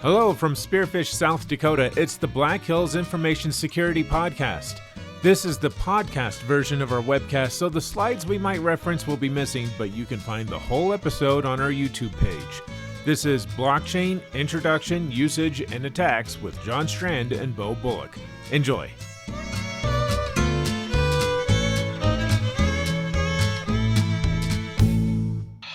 Hello from Spearfish, South Dakota. It's the Black Hills Information Security Podcast. This is the podcast version of our webcast, so the slides we might reference will be missing, but you can find the whole episode on our YouTube page. This is Blockchain, Introduction, Usage, and Attacks with John Strand and Beau Bullock. Enjoy.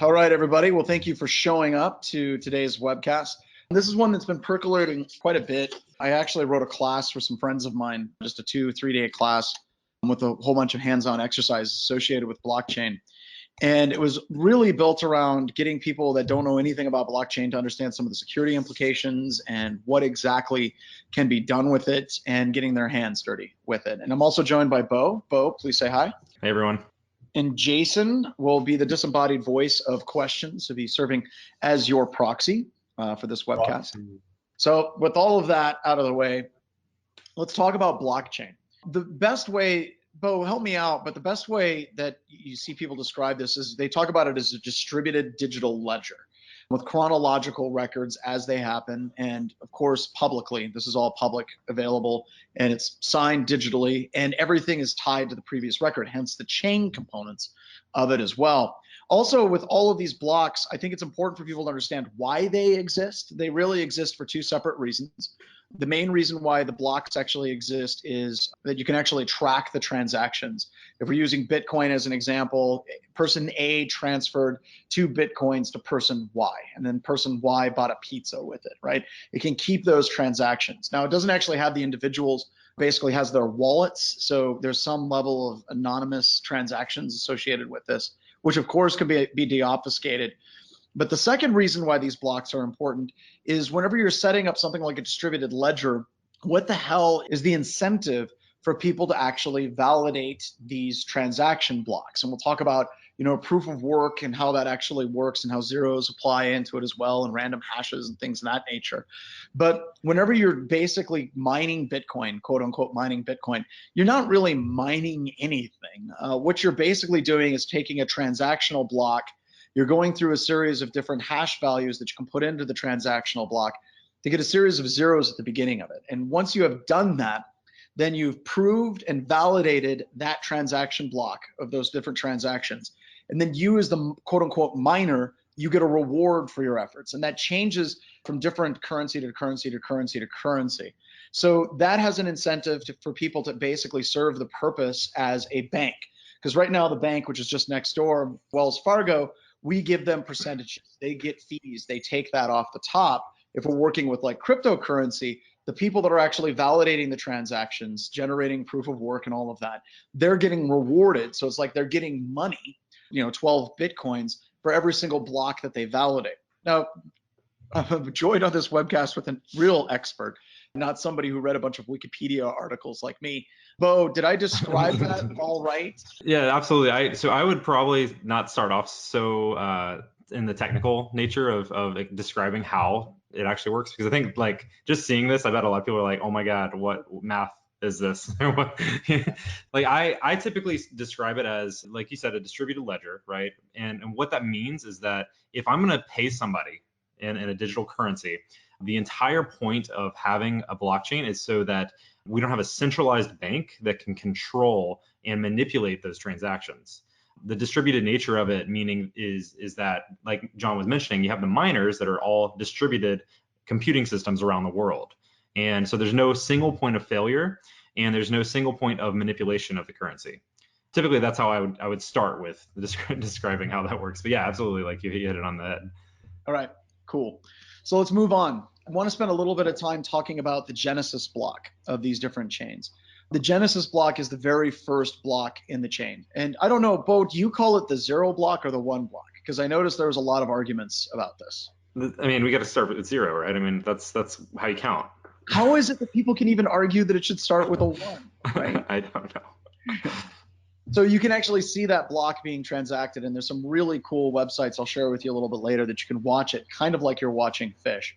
All right, everybody. Well, thank you for showing up to today's webcast. This is one that's been percolating quite a bit. I actually wrote a class for some friends of mine, just a 2-3 day class with a whole bunch of hands-on exercises associated with blockchain. And it was really built around getting people that don't know anything about blockchain to understand some of the security implications and what exactly can be done with it and getting their hands dirty with it. And I'm also joined by Beau. Beau, please say hi. Hey, everyone. And Jason will be the disembodied voice of questions. So he's serving as your proxy for this webcast. So with all of that out of the way, let's talk about blockchain. The best way, Beau, help me out, but the best way that you see people describe this is they talk about it as a distributed digital ledger with chronological records as they happen. And of course, publicly, this is all public available and it's signed digitally and everything is tied to the previous record, hence the chain components of it as well. Also, with all of these blocks, I think it's important for people to understand why they exist. They really exist for two separate reasons. The main reason why the blocks actually exist is that you can actually track the transactions. If we're using Bitcoin as an example, person A transferred 2 Bitcoins to person Y, and then person Y bought a pizza with it, right? It can keep those transactions. Now, it doesn't actually have the individuals, basically has their wallets, so there's some level of anonymous transactions associated with this, which of course could be deobfuscated. But the second reason why these blocks are important is whenever you're setting up something like a distributed ledger, what the hell is the incentive for people to actually validate these transaction blocks? And we'll talk about, proof of work and how that actually works and how zeros apply into it as well and random hashes and things of that nature. But whenever you're basically mining Bitcoin, quote unquote mining Bitcoin, you're not really mining anything. What you're basically doing is taking a transactional block. You're going through a series of different hash values that you can put into the transactional block to get a series of zeros at the beginning of it. And once you have done that, then you've proved and validated that transaction block of those different transactions. And then you as the quote unquote miner, you get a reward for your efforts. And that changes from different currency to currency to currency to currency. So that has an incentive for people to basically serve the purpose as a bank. Because right now the bank, which is just next door, Wells Fargo, we give them percentages. They get fees. They take that off the top. If we're working with like cryptocurrency, the people that are actually validating the transactions, generating proof of work and all of that, they're getting rewarded. So it's like they're getting money, 12 Bitcoins for every single block that they validate. Now, I'm joined on this webcast with a real expert, not somebody who read a bunch of Wikipedia articles like me. Beau, did I describe that all right? Yeah, absolutely. So I would probably not start off so in the technical nature of describing how it actually works, because I think like just seeing this, I bet a lot of people are like, oh my God, what math is this? Like I typically describe it as, like you said, a distributed ledger, right? And what that means is that if I'm going to pay somebody in a digital currency, the entire point of having a blockchain is so that we don't have a centralized bank that can control and manipulate those transactions. The distributed nature of it, meaning is that, like John was mentioning, you have the miners that are all distributed computing systems around the world. And so there's no single point of failure and there's no single point of manipulation of the currency. Typically, that's how I would start with describing how that works. But yeah, absolutely, like you hit it on the head. All right, cool. So let's move on. I want to spend a little bit of time talking about the genesis block of these different chains. The genesis block is the very first block in the chain. And I don't know, Beau, do you call it the 0 block or the 1 block? Because I noticed there was a lot of arguments about this. I mean, we got to start with 0, right? I mean, that's how you count. How is it that people can even argue that it should start with a 1, right? I don't know. So you can actually see that block being transacted, and there's some really cool websites I'll share with you a little bit later that you can watch it, kind of like you're watching fish.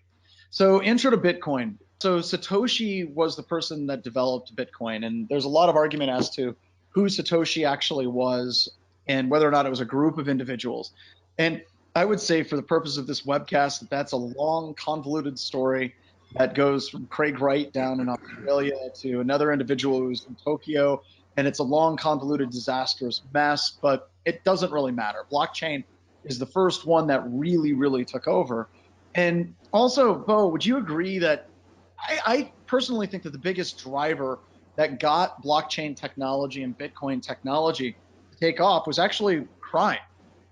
So intro to Bitcoin. So Satoshi was the person that developed Bitcoin, and there's a lot of argument as to who Satoshi actually was and whether or not it was a group of individuals. And I would say for the purpose of this webcast, that's a long, convoluted story that goes from Craig Wright down in Australia to another individual who's in Tokyo. And it's a long, convoluted, disastrous mess, but it doesn't really matter. Blockchain is the first one that really, really took over. And also, Beau, would you agree that I personally think that the biggest driver that got blockchain technology and Bitcoin technology to take off was actually crime,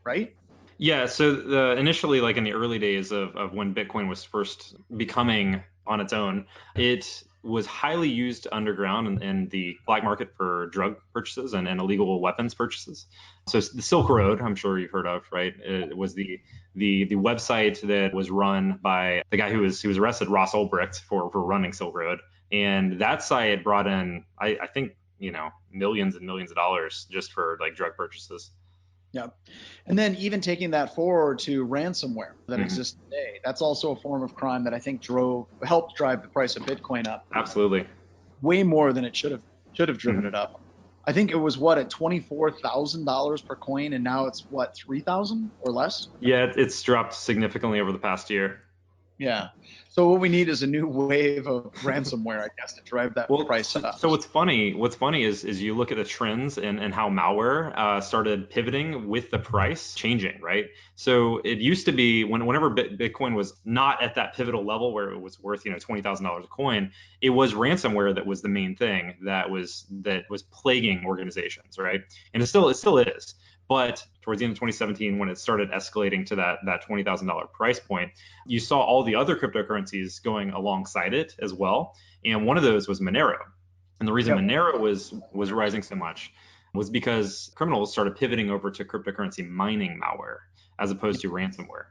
right? Yeah, so initially, like in the early days of when Bitcoin was first becoming on its own, it was highly used underground in the black market for drug purchases and illegal weapons purchases. So the Silk Road, I'm sure you've heard of, right? It was the website that was run by the guy who was arrested, Ross Ulbricht, for running Silk Road, and that site brought in, I think, millions and millions of dollars just for like drug purchases. Yeah. And then even taking that forward to ransomware that exists today, that's also a form of crime that I think helped drive the price of Bitcoin up Absolutely. way more than it should have driven it up. I think it was at $24,000 per coin, and now it's $3,000 or less? Yeah, it's dropped significantly over the past year. Yeah. So what we need is a new wave of ransomware, I guess, to drive that price up. So what's funny is you look at the trends and how malware started pivoting with the price changing, right? So it used to be whenever Bitcoin was not at that pivotal level where it was worth $20,000 a coin, it was ransomware that was the main thing that was plaguing organizations, right? And it still is. But towards the end of 2017, when it started escalating to that $20,000 price point, you saw all the other cryptocurrencies going alongside it as well. And one of those was Monero. And the reason Monero was rising so much was because criminals started pivoting over to cryptocurrency mining malware as opposed to ransomware.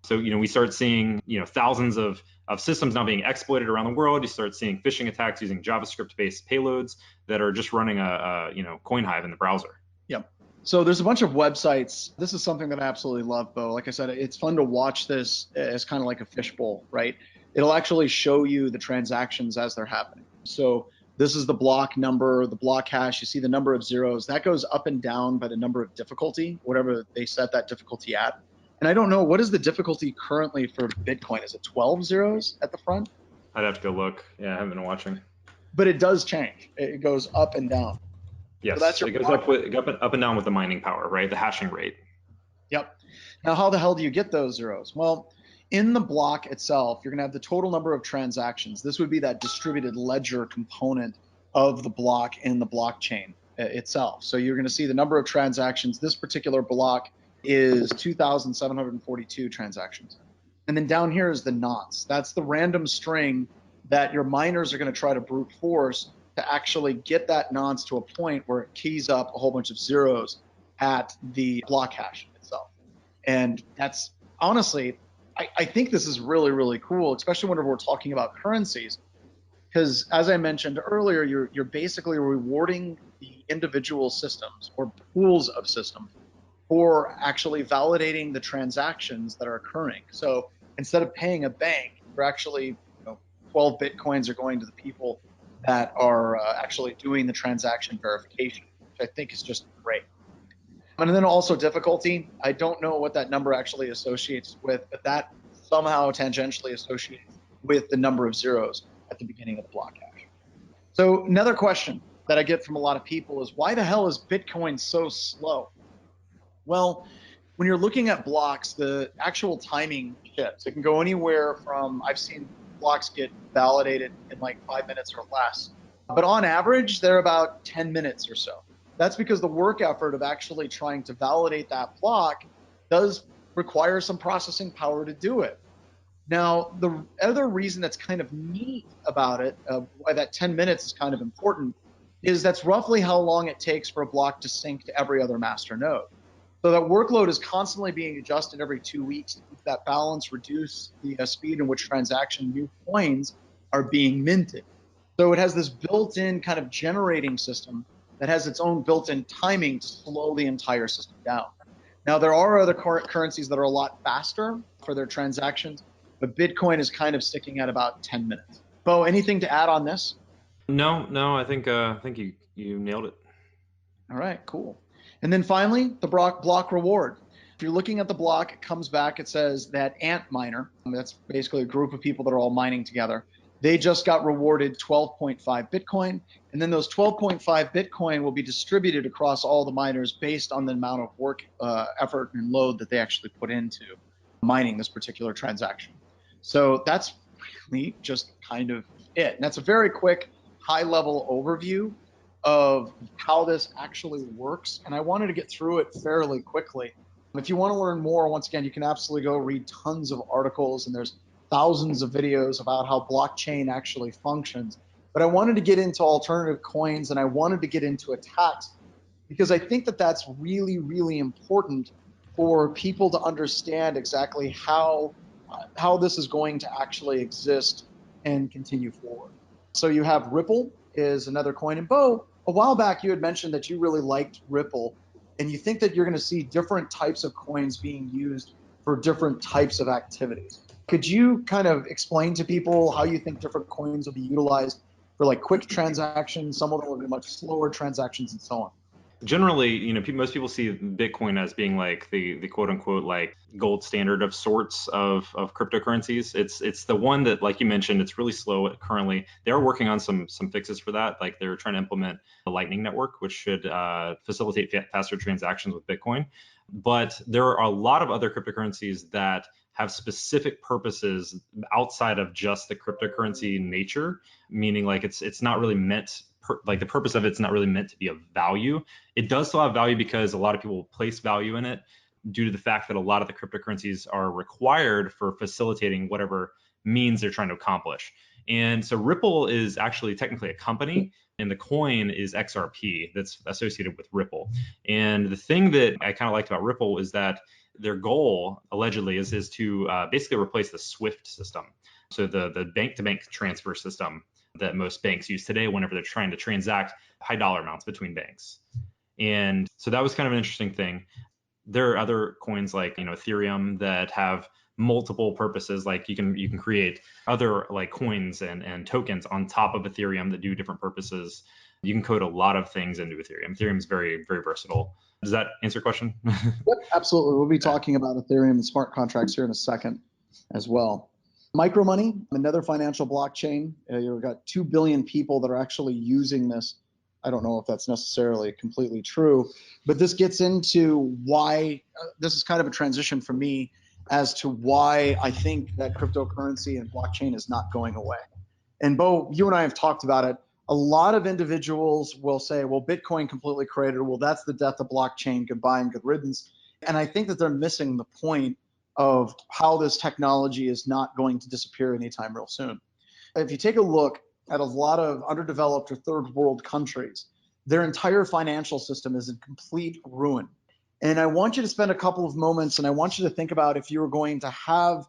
So, we start seeing, thousands of systems now being exploited around the world. You start seeing phishing attacks using JavaScript-based payloads that are just running a CoinHive in the browser. Yep. So there's a bunch of websites. This is something that I absolutely love, Beau. Like I said, it's fun to watch this as kind of like a fishbowl, right? It'll actually show you the transactions as they're happening. So this is the block number, the block hash. You see the number of zeros. That goes up and down by the number of difficulty, whatever they set that difficulty at. And I don't know, what is the difficulty currently for Bitcoin? Is it 12 zeros at the front? I'd have to go look. Yeah, I haven't been watching. But it does change. It goes up and down. Yes, so that's it goes up and down with the mining power, right? The hashing rate. Yep. Now, how the hell do you get those zeros? Well, in the block itself, you're going to have the total number of transactions. This would be that distributed ledger component of the block in the blockchain itself. So you're going to see the number of transactions. This particular block is 2,742 transactions. And then down here is the nonce. That's the random string that your miners are going to try to brute force to actually get that nonce to a point where it keys up a whole bunch of zeros at the block hash itself. And that's honestly, I think this is really, really cool, especially whenever we're talking about currencies, because as I mentioned earlier, you're basically rewarding the individual systems or pools of systems for actually validating the transactions that are occurring. So instead of paying a bank, you're actually, 12 Bitcoins are going to the people that are actually doing the transaction verification, which I think is just great. And then also difficulty. I don't know what that number actually associates with, but that somehow tangentially associates with the number of zeros at the beginning of the block hash. So another question that I get from a lot of people is, why the hell is Bitcoin so slow? Well, when you're looking at blocks, the actual timing shifts. It can go anywhere from, I've seen blocks get validated in like 5 minutes or less. But on average, they're about 10 minutes or so. That's because the work effort of actually trying to validate that block does require some processing power to do it. Now, the other reason that's kind of neat about it, why that 10 minutes is kind of important, is that's roughly how long it takes for a block to sync to every other master node. So that workload is constantly being adjusted every 2 weeks to keep that balance, reduce the speed in which new coins are being minted. So it has this built-in kind of generating system that has its own built-in timing to slow the entire system down. Now, there are other currencies that are a lot faster for their transactions, but Bitcoin is kind of sticking at about 10 minutes. Beau, anything to add on this? No, I think you nailed it. All right, cool. And then finally, the block reward. If you're looking at the block, it comes back, it says that Ant Miner, that's basically a group of people that are all mining together, They just got rewarded 12.5 Bitcoin, and then those 12.5 Bitcoin will be distributed across all the miners based on the amount of work, effort, and load that they actually put into mining this particular transaction. So that's really just kind of it. And that's a very quick, high-level overview of how this actually works. And I wanted to get through it fairly quickly. If you want to learn more, once again, you can absolutely go read tons of articles, and there's thousands of videos about how blockchain actually functions. But I wanted to get into alternative coins, and I wanted to get into attacks because I think that that's really, really important for people to understand exactly how this is going to actually exist and continue forward. So you have Ripple is another coin. And Beau, a while back you had mentioned that you really liked Ripple, and you think that you're going to see different types of coins being used for different types of activities. Could you kind of explain to people how you think different coins will be utilized for like quick transactions? Some of them will be much slower transactions and so on. Generally, most people see Bitcoin as being like the quote unquote like gold standard of sorts of cryptocurrencies. It's the one that, like you mentioned, it's really slow currently. They are working on some fixes for that. Like they're trying to implement a Lightning Network, which should facilitate faster transactions with Bitcoin. But there are a lot of other cryptocurrencies that have specific purposes outside of just the cryptocurrency nature, meaning like it's not really meant like the purpose of it's not really meant to be of value. It does still have value because a lot of people place value in it due to the fact that a lot of the cryptocurrencies are required for facilitating whatever means they're trying to accomplish. And so Ripple is actually technically a company, and the coin is XRP that's associated with Ripple. And the thing that I kind of liked about Ripple is that their goal allegedly is to basically replace the SWIFT system. So the bank-to-bank transfer system that most banks use today whenever they're trying to transact high dollar amounts between banks. And so that was kind of an interesting thing. There are other coins like Ethereum that have multiple purposes. Like you can create other like coins and tokens on top of Ethereum that do different purposes. You can code a lot of things into Ethereum. Ethereum is very, very versatile. Does that answer your question? Yep, absolutely. We'll be talking about Ethereum and smart contracts here in a second as well. Micro money, another financial blockchain. You've got 2 billion people that are actually using this. I don't know if that's necessarily completely true, but this gets into why this is kind of a transition for me as to why I think that cryptocurrency and blockchain is not going away. And Beau, you and I have talked about it. A lot of individuals will say, well, Bitcoin completely created. Well, that's the death of blockchain. Goodbye and good riddance. And I think that they're missing the point of how this technology is not going to disappear anytime real soon. If you take a look at a lot of underdeveloped or third world countries, their entire financial system is in complete ruin. And I want you to spend a couple of moments, and I want you to think about if you were going to have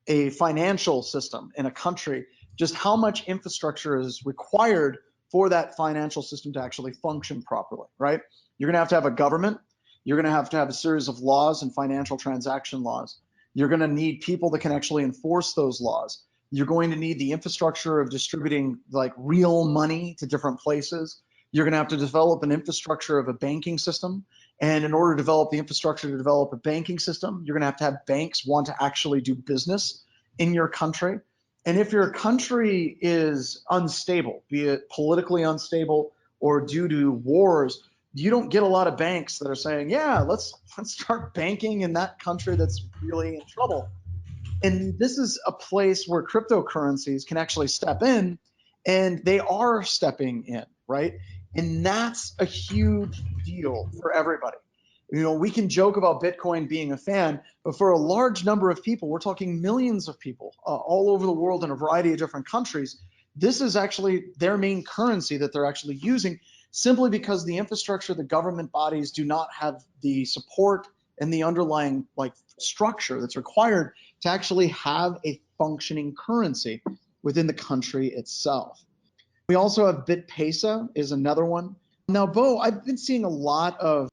a financial system in a country, just how much infrastructure is required for that financial system to actually function properly, right? You're going to have a government. You're going to have a series of laws and financial transaction laws. You're going to need people that can actually enforce those laws. You're going to need the infrastructure of distributing like real money to different places. You're going to have to develop an infrastructure of a banking system. And in order to develop the infrastructure to develop a banking system, you're going to have banks want to actually do business in your country. And if your country is unstable, be it politically unstable or due to wars, you don't get a lot of banks that are saying, yeah, let's start banking in that country that's really in trouble. And this is a place where cryptocurrencies can actually step in, and they are stepping in, right? And that's a huge deal for everybody. We can joke about Bitcoin being a fan, but for a large number of people, we're talking millions of people all over the world in a variety of different countries, this is actually their main currency that they're actually using, simply because the infrastructure, the government bodies do not have the support and the underlying like structure that's required to actually have a functioning currency within the country itself. We also have BitPesa is another one. Now, Beau, I've been seeing a lot of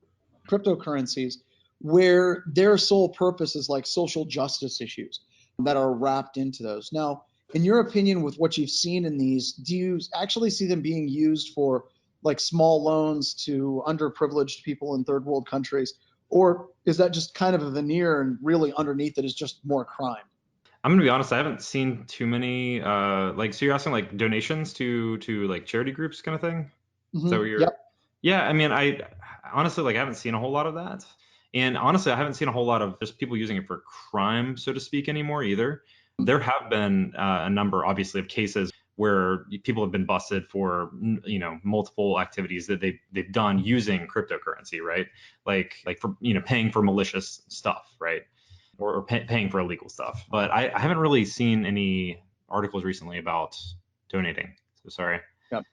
cryptocurrencies where their sole purpose is like social justice issues that are wrapped into those. Now, in your opinion, with what you've seen in these, do you actually see them being used for like small loans to underprivileged people in third world countries? Or is that just kind of a veneer and really underneath it is just more crime? I'm gonna be honest, I haven't seen too many like, so you're asking like donations to like charity groups kind of thing? Is that what you're? Yep. Yeah, I mean, I honestly like I haven't seen a whole lot of that. And honestly, I haven't seen a whole lot of just people using it for crime, so to speak, anymore either. There have been a number, obviously, of cases where people have been busted for, multiple activities that they've done using cryptocurrency, right? Like for, paying for malicious stuff, right? Or paying for illegal stuff. But I haven't really seen any articles recently about donating. So sorry. Yep.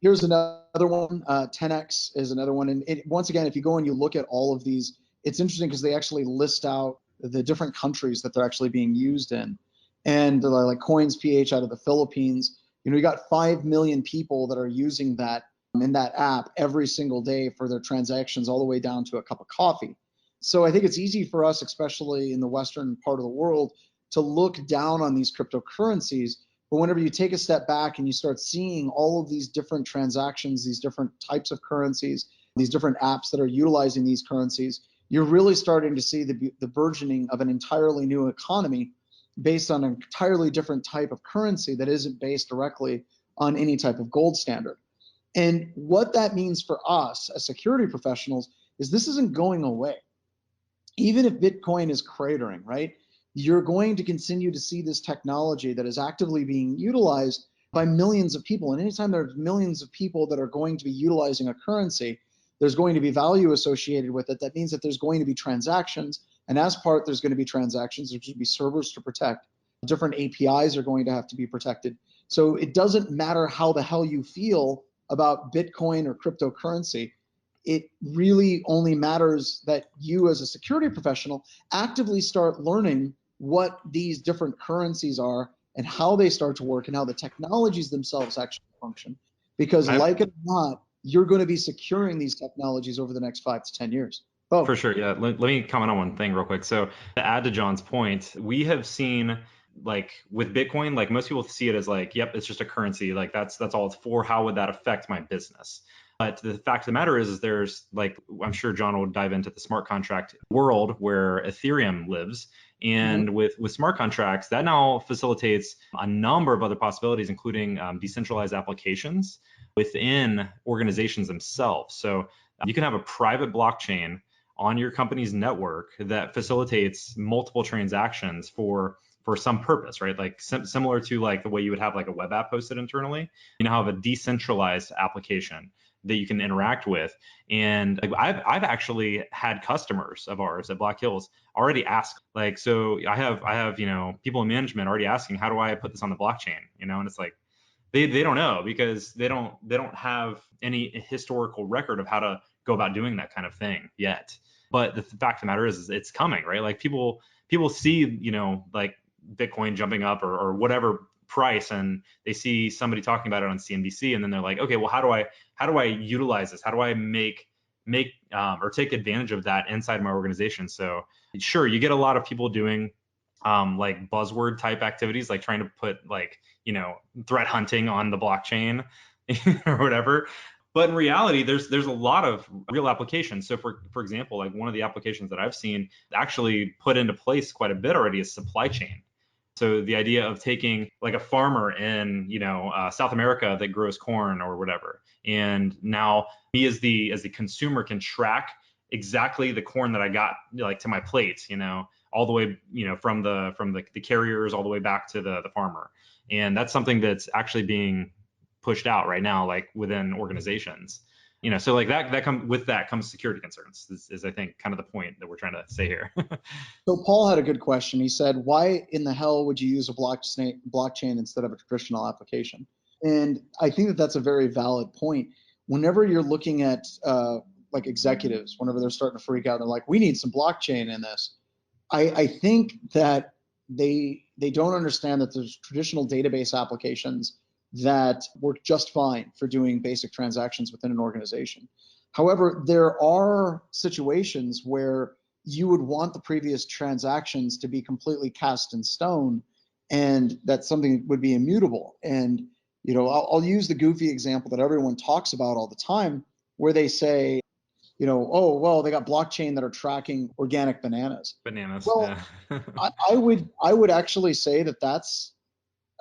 Here's another one. 10x is another one. And once again, if you go and you look at all of these, it's interesting because they actually list out the different countries that they're actually being used in. And like Coinsec out of the Philippines, you got 5 million people that are using that in that app every single day for their transactions, all the way down to a cup of coffee. So I think it's easy for us, especially in the Western part of the world, to look down on these cryptocurrencies. But whenever you take a step back and you start seeing all of these different transactions, these different types of currencies, these different apps that are utilizing these currencies, you're really starting to see the burgeoning of an entirely new economy based on an entirely different type of currency that isn't based directly on any type of gold standard. And what that means for us as security professionals is this isn't going away. Even if Bitcoin is cratering, right? You're going to continue to see this technology that is actively being utilized by millions of people. And anytime there's millions of people that are going to be utilizing a currency, there's going to be value associated with it. That means that there's going to be transactions. And as part, there's going to be transactions. There's going to be servers to protect. Different APIs are going to have to be protected. So it doesn't matter how the hell you feel about Bitcoin or cryptocurrency. It really only matters that you as a security professional actively start learning what these different currencies are and how they start to work and how the technologies themselves actually function. Because like it or not, you're going to be securing these technologies over the next 5 to 10 years. Oh, for sure. Yeah. Let me comment on one thing real quick. So to add to John's point, we have seen like with Bitcoin, like most people see it as like, yep, it's just a currency. Like that's all it's for. How would that affect my business? But the fact of the matter is there's like, I'm sure John will dive into the smart contract world where Ethereum lives. And with smart contracts, that now facilitates a number of other possibilities, including decentralized applications within organizations themselves. So you can have a private blockchain on your company's network that facilitates multiple transactions for some purpose, right? Like similar to like the way you would have like a web app hosted internally, have a decentralized application that you can interact with. And like, I've actually had customers of ours at Black Hills already ask, like, so I have people in management already asking, how do I put this on the blockchain? And it's like they don't know because they don't have any historical record of how to go about doing that kind of thing yet. But the fact of the matter is it's coming, right? Like people see, like Bitcoin jumping up or whatever price, and they see somebody talking about it on CNBC, and then they're like, okay, well, how do I utilize this? How do I make or take advantage of that inside my organization? So sure, you get a lot of people doing like buzzword type activities, like trying to put like, threat hunting on the blockchain or whatever. But in reality, there's a lot of real applications. So for example, like one of the applications that I've seen actually put into place quite a bit already is supply chain. So the idea of taking like a farmer in, South America that grows corn or whatever, and now me as the consumer can track exactly the corn that I got like to my plate, all the way, from the carriers all the way back to the farmer. And that's something that's actually being pushed out right now, like within organizations. So like that comes security concerns is I think kind of the point that we're trying to say here. So Paul had a good question. He said, why in the hell would you use a blockchain instead of a traditional application? And I think that that's a very valid point. Whenever you're looking at like executives, whenever they're starting to freak out, they're like, we need some blockchain in this. I think that they don't understand that there's traditional database applications that work just fine for doing basic transactions within an organization. However, there are situations where you would want the previous transactions to be completely cast in stone, and that something would be immutable. And I'll use the goofy example that everyone talks about all the time, where they say, oh, well, they got blockchain that are tracking organic bananas. Well, Yeah. I would actually say that's,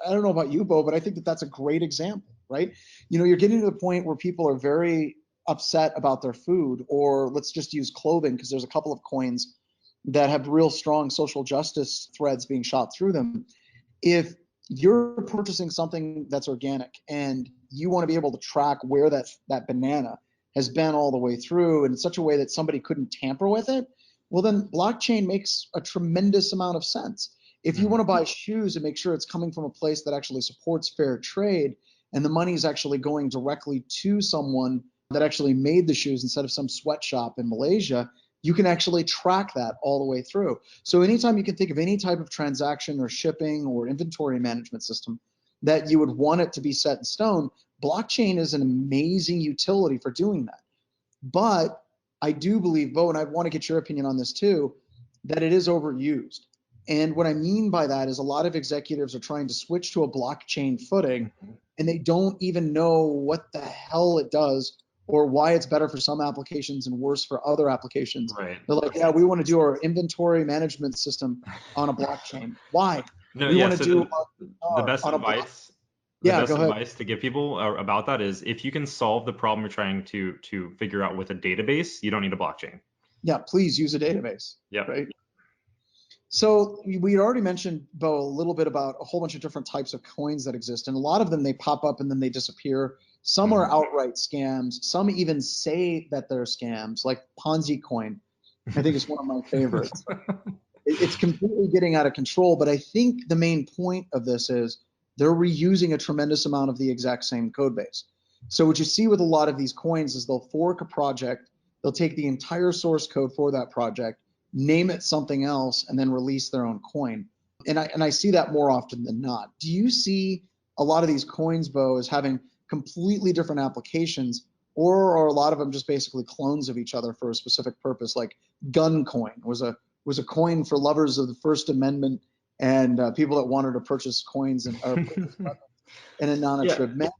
I don't know about you, Beau, but I think that's a great example, right? You're getting to the point where people are very upset about their food, or let's just use clothing, because there's a couple of coins that have real strong social justice threads being shot through them. If you're purchasing something that's organic and you want to be able to track where that banana has been all the way through in such a way that somebody couldn't tamper with it, well, then blockchain makes a tremendous amount of sense. If you want to buy shoes and make sure it's coming from a place that actually supports fair trade, and the money is actually going directly to someone that actually made the shoes instead of some sweatshop in Malaysia, you can actually track that all the way through. So anytime you can think of any type of transaction or shipping or inventory management system that you would want it to be set in stone, blockchain is an amazing utility for doing that. But I do believe, Beau, and I want to get your opinion on this too, that it is overused. And what I mean by that is a lot of executives are trying to switch to a blockchain footing, and they don't even know what the hell it does or why it's better for some applications and worse for other applications. Right. They're like, yeah, we want to do our inventory management system on a blockchain. Why? No, We yeah. want to So do the best on a advice, Yeah, go ahead. to give people about that is if you can solve the problem you're trying to figure out with a database, you don't need a blockchain. Yeah, please use a database. Yeah. Right. So we had already mentioned, Beau, a little bit about a whole bunch of different types of coins that exist, and a lot of them, they pop up and then they disappear. Some are outright scams. Some even say that they're scams, like Ponzi coin. I think it's one of my favorites. It's completely getting out of control, but I think the main point of this is they're reusing a tremendous amount of the exact same code base. So what you see with a lot of these coins is they'll fork a project, they'll take the entire source code for that project, name it something else, and then release their own coin. And I see that more often than not. Do you see a lot of these coins, Beau, as having completely different applications, or are a lot of them just basically clones of each other for a specific purpose? Like Gun Coin was a coin for lovers of the First Amendment and people that wanted to purchase coins in a non-attrib manner.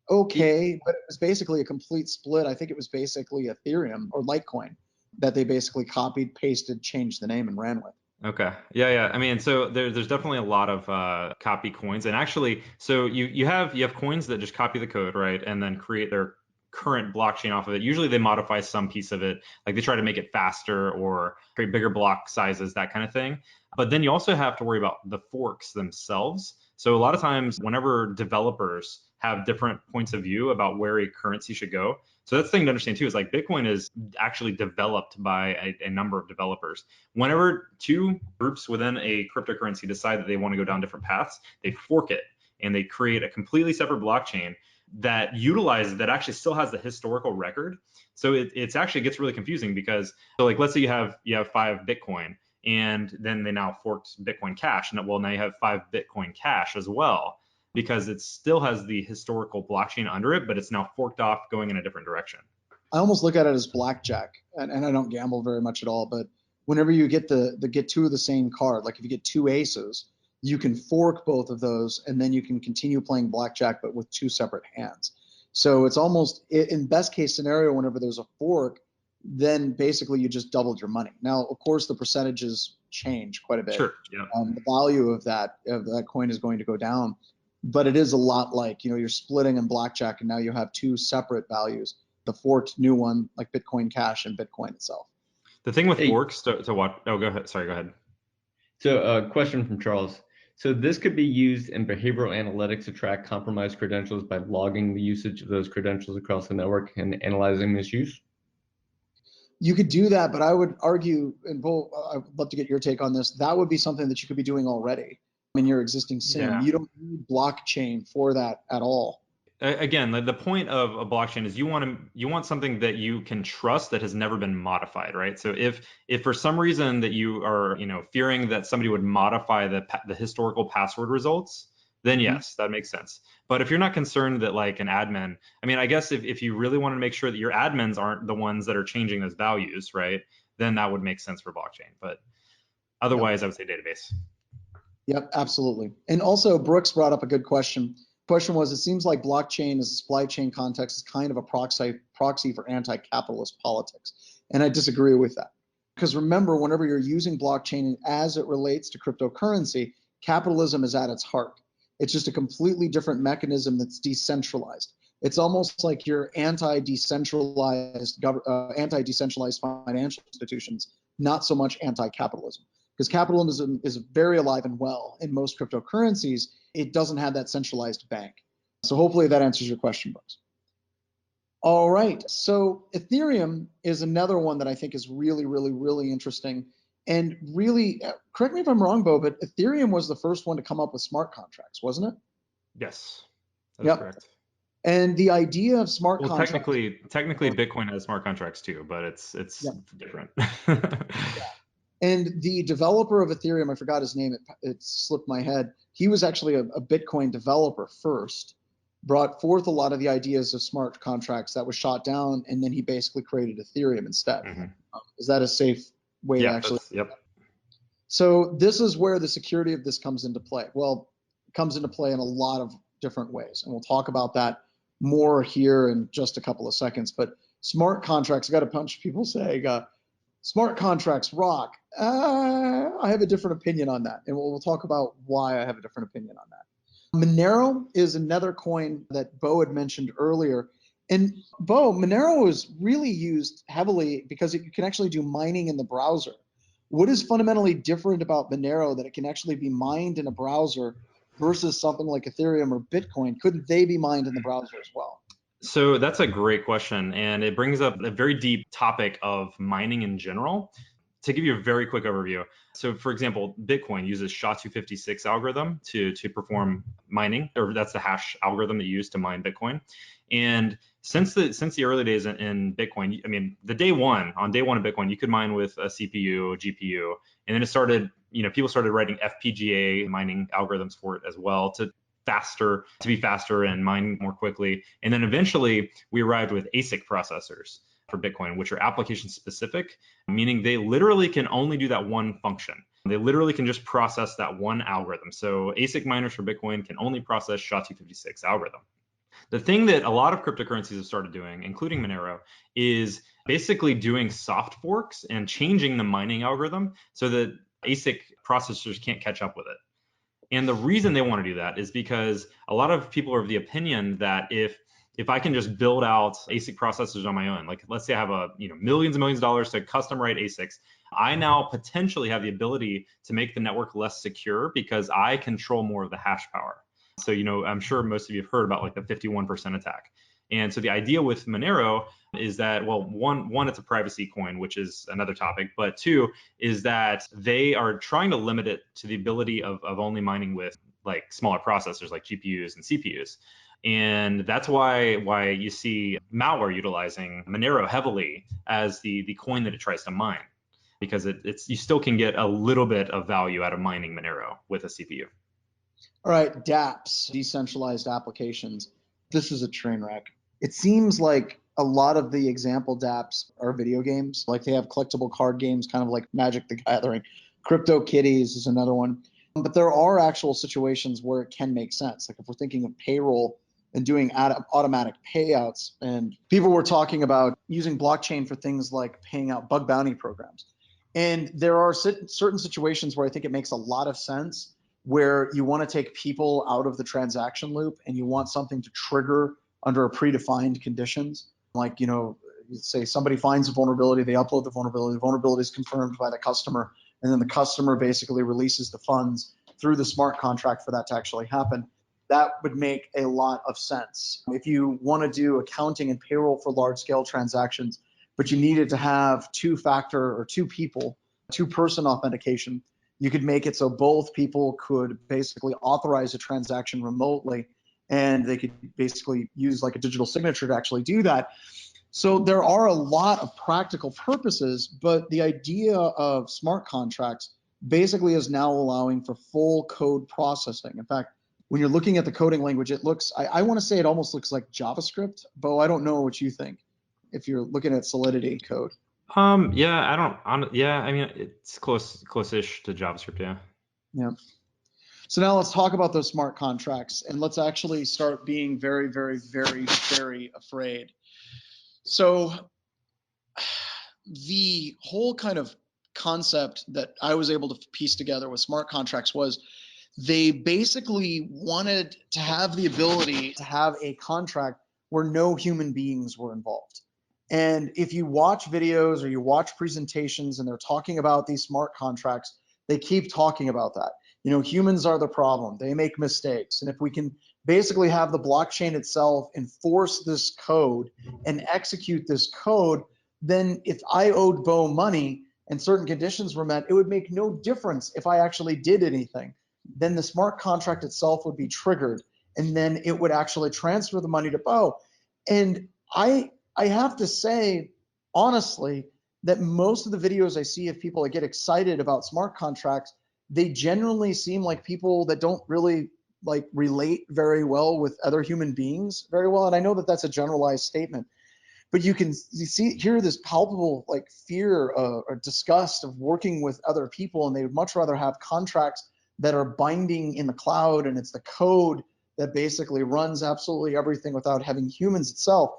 Okay, but it was basically a complete split. I think it was basically Ethereum or Litecoin that they basically copied, pasted, changed the name, and ran with. Okay. Yeah. I mean, so there's definitely a lot of copy coins, and actually, so you have coins that just copy the code, right, and then create their current blockchain off of it. Usually they modify some piece of it, like they try to make it faster or create bigger block sizes, that kind of thing. But then you also have to worry about the forks themselves. So a lot of times whenever developers have different points of view about where a currency should go. So that's the thing to understand too, is like Bitcoin is actually developed by a number of developers. Whenever two groups within a cryptocurrency decide that they want to go down different paths, they fork it and they create a completely separate blockchain that utilizes, that actually still has the historical record. So it's actually gets really confusing because, so like, let's say you have 5 Bitcoin and then they now forked Bitcoin Cash, and well, now you have 5 Bitcoin Cash as well, because it still has the historical blockchain under it, but it's now forked off going in a different direction. I almost look at it as blackjack, and I don't gamble very much at all, but whenever you get get two of the same card, like if you get 2 aces, you can fork both of those, and then you can continue playing blackjack, but with 2 separate hands. So it's almost, in best case scenario, whenever there's a fork, then basically you just doubled your money. Now, of course, the percentages change quite a bit. Sure. Yeah. The value of that coin is going to go down, but it is a lot like, you're splitting in blackjack, and now you have 2 separate values, the forked new one, like Bitcoin Cash and Bitcoin itself. The thing with forks to what? Oh, go ahead. Sorry, go ahead. So a question from Charles. So this could be used in behavioral analytics to track compromised credentials by logging the usage of those credentials across the network and analyzing misuse? You could do that, but I would argue, and Beau, I'd love to get your take on this, that would be something that you could be doing already in your existing SIM. Yeah. You don't need blockchain for that at all. Again, the point of a blockchain is you want something that you can trust that has never been modified, right? So if for some reason that you are fearing that somebody would modify the historical password results, then yes, that makes sense. But if you're not concerned that like an admin, I mean, I guess if you really want to make sure that your admins aren't the ones that are changing those values, right, then that would make sense for blockchain. But otherwise, I would say database. Yep, absolutely. And also, Brooks brought up a good question. Question was, it seems like blockchain as a supply chain context is kind of a proxy for anti-capitalist politics. And I disagree with that. Because remember, whenever you're using blockchain as it relates to cryptocurrency, capitalism is at its heart. It's just a completely different mechanism that's decentralized. It's almost like your anti-decentralized financial institutions, not so much anti-capitalism. Because capitalism is very alive and well in most cryptocurrencies. It doesn't have that centralized bank. So hopefully that answers your question, Brooks. All right, so Ethereum is another one that I think is really, really, really interesting. And really, correct me if I'm wrong, Beau, but Ethereum was the first one to come up with smart contracts, wasn't it? Yes, that's correct. And the idea of smart contracts. Technically, Bitcoin has smart contracts too, but it's different. And the developer of Ethereum, I forgot his name, it slipped my head. He was actually a Bitcoin developer first, brought forth a lot of the ideas of smart contracts that was shot down, and then he basically created Ethereum instead. Is that a safe way to actually? Yep. So this is where the security of this comes into play. Well, it comes into play in a lot of different ways, and we'll talk about that more here in just a couple of seconds. But smart contracts, I got a bunch of people saying, smart contracts rock. I have a different opinion on that, and we'll talk about why I have a different opinion on that. Monero is another coin that Beau had mentioned earlier. And Beau, Monero is really used heavily because you can actually do mining in the browser. What is fundamentally different about Monero that it can actually be mined in a browser versus something like Ethereum or Bitcoin? Couldn't they be mined in the browser as well? So that's a great question, and it brings up a very deep topic of mining in general. To give you a very quick overview, so for example, Bitcoin uses SHA-256 algorithm to perform mining, or that's the hash algorithm that you use to mine Bitcoin. And since the early days in Bitcoin, I mean, on day one of Bitcoin, you could mine with a CPU, a GPU, and then it started, people started writing FPGA mining algorithms for it as well to be faster and mine more quickly. And then eventually we arrived with ASIC processors for Bitcoin, which are application specific, meaning they literally can only do that one function. They literally can just process that one algorithm. So ASIC miners for Bitcoin can only process SHA-256 algorithm. The thing that a lot of cryptocurrencies have started doing, including Monero, is basically doing soft forks and changing the mining algorithm so that ASIC processors can't catch up with it. And the reason they want to do that is because a lot of people are of the opinion that if I can just build out ASIC processors on my own, like let's say I have millions and millions of dollars to custom write ASICs, I now potentially have the ability to make the network less secure because I control more of the hash power. So, I'm sure most of you have heard about like the 51% attack. And so the idea with Monero is that, well, one, it's a privacy coin, which is another topic, but two is that they are trying to limit it to the ability of only mining with like smaller processors like GPUs and CPUs. And that's why you see malware utilizing Monero heavily as the coin that it tries to mine, because you still can get a little bit of value out of mining Monero with a CPU. All right, dApps, decentralized applications. This is a train wreck. It seems like a lot of the example dApps are video games. Like they have collectible card games, kind of like Magic the Gathering. CryptoKitties is another one. But there are actual situations where it can make sense. Like if we're thinking of payroll and doing automatic payouts, and people were talking about using blockchain for things like paying out bug bounty programs. And there are certain situations where I think it makes a lot of sense, where you want to take people out of the transaction loop and you want something to trigger under a predefined conditions. Like, say somebody finds a vulnerability, they upload the vulnerability is confirmed by the customer, and then the customer basically releases the funds through the smart contract for that to actually happen. That would make a lot of sense. If you want to do accounting and payroll for large scale transactions, but you needed to have two-factor or two-person authentication, you could make it so both people could basically authorize a transaction remotely, and they could basically use like a digital signature to actually do that. So there are a lot of practical purposes, but the idea of smart contracts basically is now allowing for full code processing. In fact, when you're looking at the coding language, it looks, I want to say it almost looks like JavaScript. Beau, I don't know what you think if you're looking at Solidity code. I mean, it's close-ish to JavaScript, yeah. Yeah. So now let's talk about those smart contracts, and let's actually start being very, very, very, very afraid. So the whole kind of concept that I was able to piece together with smart contracts was they basically wanted to have the ability to have a contract where no human beings were involved. And if you watch videos or you watch presentations and they're talking about these smart contracts, they keep talking about that. You know, humans are the problem. They make mistakes. And if we can basically have the blockchain itself enforce this code and execute this code, then if I owed Beau money and certain conditions were met, it would make no difference if I actually did anything. Then the smart contract itself would be triggered, and then it would actually transfer the money to Beau. And I have to say, honestly, that most of the videos I see of people that get excited about smart contracts, they generally seem like people that don't really like relate very well with other human beings very well. And I know that that's a generalized statement, but you hear this palpable like fear or disgust of working with other people, and they would much rather have contracts that are binding in the cloud, and it's the code that basically runs absolutely everything without having humans itself.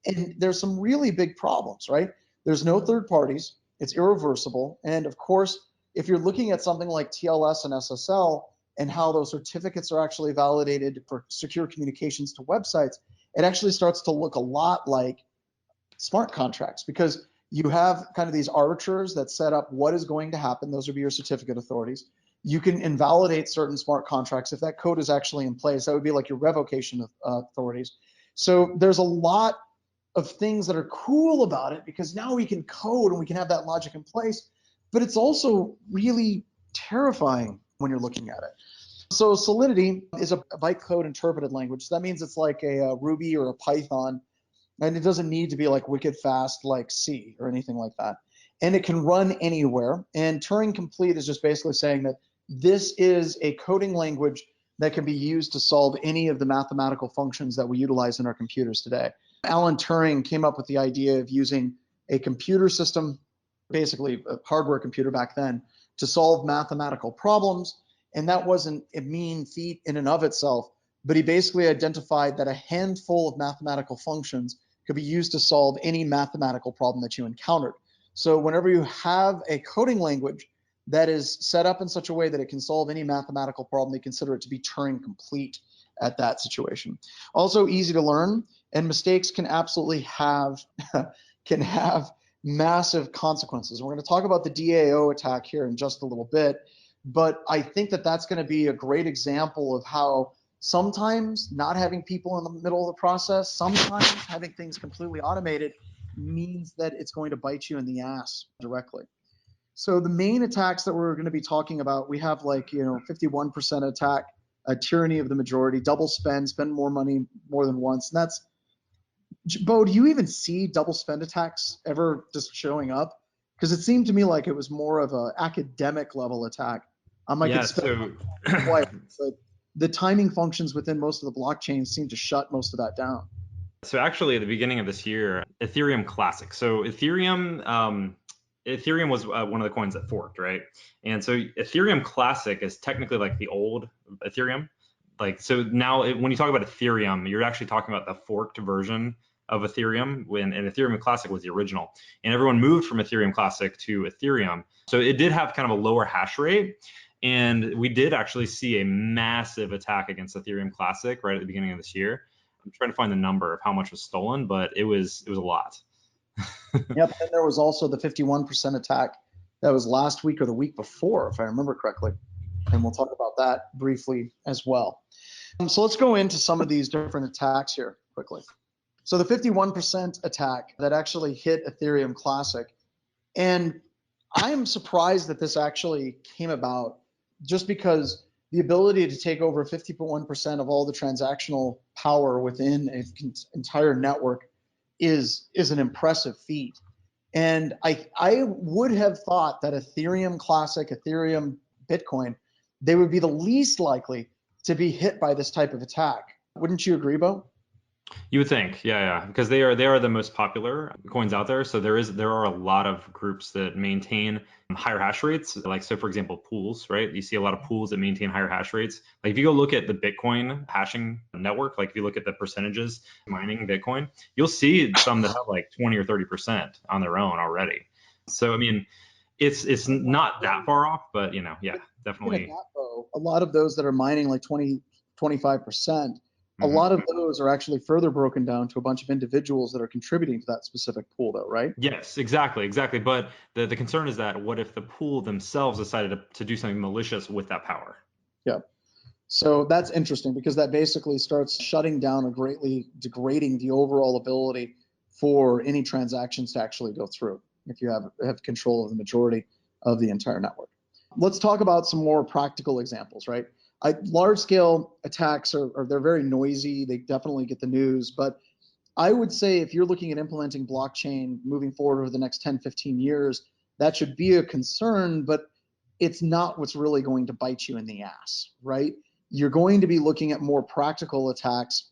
And there's some really big problems, right? There's no third parties, it's irreversible, and of course, if you're looking at something like TLS and SSL and how those certificates are actually validated for secure communications to websites, it actually starts to look a lot like smart contracts, because you have kind of these arbiters that set up what is going to happen. Those would be your certificate authorities. You can invalidate certain smart contracts if that code is actually in place. That would be like your revocation authorities. So there's a lot of things that are cool about it, because now we can code and we can have that logic in place, but it's also really terrifying when you're looking at it. So Solidity is a bytecode interpreted language. So that means it's like a Ruby or a Python, and it doesn't need to be like wicked fast like C or anything like that. And it can run anywhere. And Turing Complete is just basically saying that this is a coding language that can be used to solve any of the mathematical functions that we utilize in our computers today. Alan Turing came up with the idea of using a computer system, basically a hardware computer back then, to solve mathematical problems. And that wasn't a mean feat in and of itself, but he basically identified that a handful of mathematical functions could be used to solve any mathematical problem that you encountered. So whenever you have a coding language that is set up in such a way that it can solve any mathematical problem, they consider it to be Turing complete at that situation. Also easy to learn, and mistakes can absolutely have massive consequences. We're going to talk about the DAO attack here in just a little bit, but I think that that's going to be a great example of how sometimes not having people in the middle of the process, sometimes having things completely automated means that it's going to bite you in the ass directly. So the main attacks that we're going to be talking about, we have 51% attack, a tyranny of the majority, double spend more money more than once. And that's, Beau, do you even see double spend attacks ever just showing up? Because it seemed to me like it was more of an academic level attack. So the timing functions within most of the blockchains seem to shut most of that down. So actually, at the beginning of this year, Ethereum Classic. So Ethereum was one of the coins that forked, right? And so Ethereum Classic is technically like the old Ethereum. So now when you talk about Ethereum, you're actually talking about the forked version of Ethereum, and Ethereum Classic was the original. And everyone moved from Ethereum Classic to Ethereum. So it did have kind of a lower hash rate. And we did actually see a massive attack against Ethereum Classic right at the beginning of this year. I'm trying to find the number of how much was stolen, but it was a lot. Yep, and there was also the 51% attack that was last week or the week before, if I remember correctly. And we'll talk about that briefly as well. So let's go into some of these different attacks here quickly. So the 51% attack that actually hit Ethereum Classic, and I'm surprised that this actually came about, just because the ability to take over 51% of all the transactional power within an entire network is an impressive feat. And I would have thought that Ethereum Classic, Ethereum, Bitcoin, they would be the least likely to be hit by this type of attack. Wouldn't you agree, Beau? You would think, yeah, because they are the most popular coins out there. So there are a lot of groups that maintain higher hash rates. Like, so for example, pools, right? You see a lot of pools that maintain higher hash rates. Like if you go look at the Bitcoin hashing network, like if you look at the percentages mining Bitcoin, you'll see some that have like 20 or 30% on their own already. So I mean, it's not that far off, but yeah, definitely. A lot of those that are mining like 20, 25%, a lot of those are actually further broken down to a bunch of individuals that are contributing to that specific pool though, right? Yes, exactly. But the concern is that what if the pool themselves decided to do something malicious with that power? Yeah. So that's interesting because that basically starts shutting down or greatly degrading the overall ability for any transactions to actually go through if you have control of the majority of the entire network. Let's talk about some more practical examples, right? Large scale attacks they're very noisy. They definitely get the news, but I would say if you're looking at implementing blockchain moving forward over the next 10, 15 years, that should be a concern, but it's not what's really going to bite you in the ass, right? You're going to be looking at more practical attacks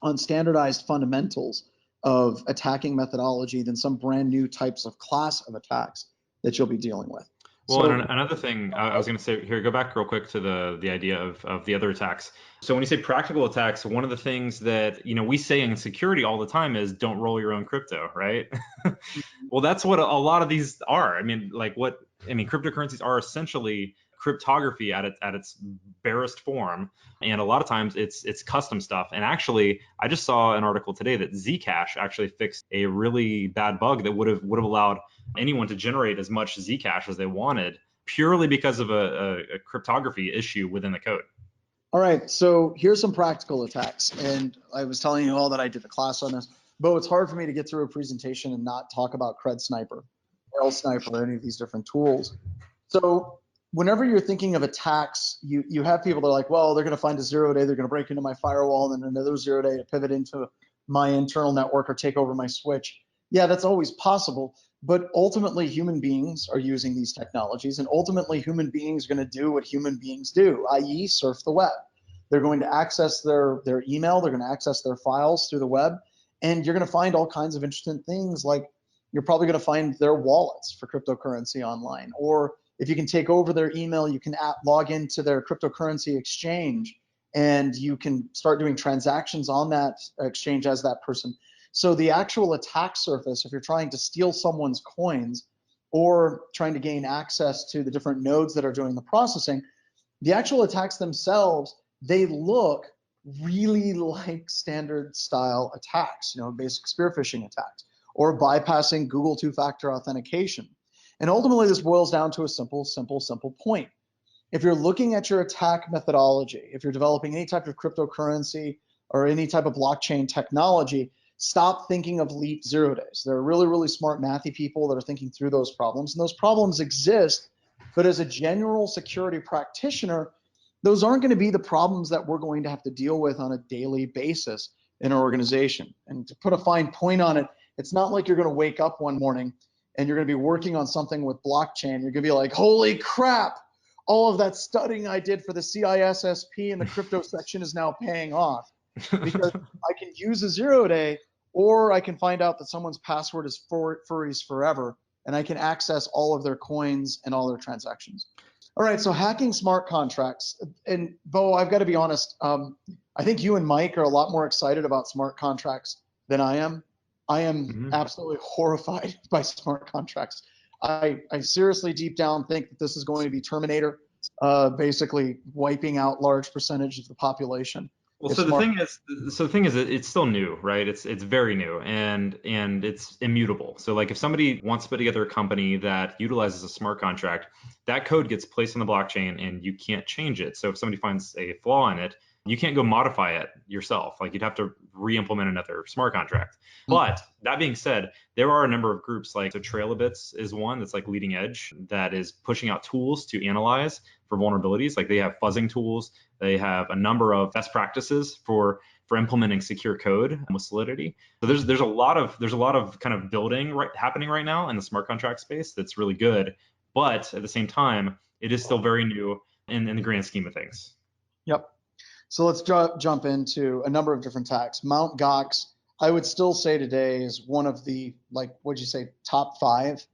on standardized fundamentals of attacking methodology than some brand new types of class of attacks that you'll be dealing with. Well, so, and another thing I was going to say here, go back real quick to the idea of the other attacks. So when you say practical attacks, one of the things that we say in security all the time is don't roll your own crypto, right? Well, that's what a lot of these are. I mean, cryptocurrencies are essentially cryptography at its barest form, and a lot of times it's custom stuff. And actually, I just saw an article today that Zcash actually fixed a really bad bug that would have allowed anyone to generate as much Zcash as they wanted purely because of a cryptography issue within the code. All right, so here's some practical attacks. And I was telling you all that I did a class on this, but it's hard for me to get through a presentation and not talk about Cred Sniper, L Sniper, or any of these different tools. So whenever you're thinking of attacks, you have people that are like, well, they're going to find a 0-day, they're going to break into my firewall, and then another 0-day to pivot into my internal network or take over my switch. Yeah, that's always possible. But ultimately, human beings are using these technologies, and ultimately, human beings are going to do what human beings do, i.e. surf the web. They're going to access their email, they're going to access their files through the web, and you're going to find all kinds of interesting things, like you're probably going to find their wallets for cryptocurrency online, or if you can take over their email, you can log into their cryptocurrency exchange, and you can start doing transactions on that exchange as that person. So the actual attack surface, if you're trying to steal someone's coins or trying to gain access to the different nodes that are doing the processing, the actual attacks themselves, they look really like standard style attacks, basic spear phishing attacks, or bypassing Google two-factor authentication. And ultimately, this boils down to a simple point. If you're looking at your attack methodology, if you're developing any type of cryptocurrency or any type of blockchain technology, stop thinking of leap 0-days. There are really, really smart mathy people that are thinking through those problems, and those problems exist. But as a general security practitioner, those aren't going to be the problems that we're going to have to deal with on a daily basis in our organization. And to put a fine point on it, it's not like you're going to wake up one morning and you're going to be working on something with blockchain. You're going to be like, holy crap, all of that studying I did for the CISSP and the crypto section is now paying off. Because I can use a 0-day, or I can find out that someone's password is furries forever, and I can access all of their coins and all their transactions. All right, so hacking smart contracts. And Beau, I've got to be honest, I think you and Mike are a lot more excited about smart contracts than I am. I am absolutely horrified by smart contracts. I seriously deep down think that this is going to be Terminator, basically wiping out large percentage of the population. Well, so the thing is, it's still new, right? It's very new, and it's immutable. So like if somebody wants to put together a company that utilizes a smart contract, that code gets placed on the blockchain and you can't change it. So if somebody finds a flaw in it, you can't go modify it yourself. Like you'd have to re-implement another smart contract. But that being said, there are a number of groups, like so Trailbits is one that's like leading edge, that is pushing out tools to analyze for vulnerabilities. Like they have fuzzing tools. They have a number of best practices for implementing secure code with Solidity. So there's a lot of kind of building happening right now in the smart contract space that's really good. But at the same time, it is still very new in the grand scheme of things. Yep. So let's jump into a number of different attacks. Mt. Gox, I would still say today is one of the, like, what'd you say, top 5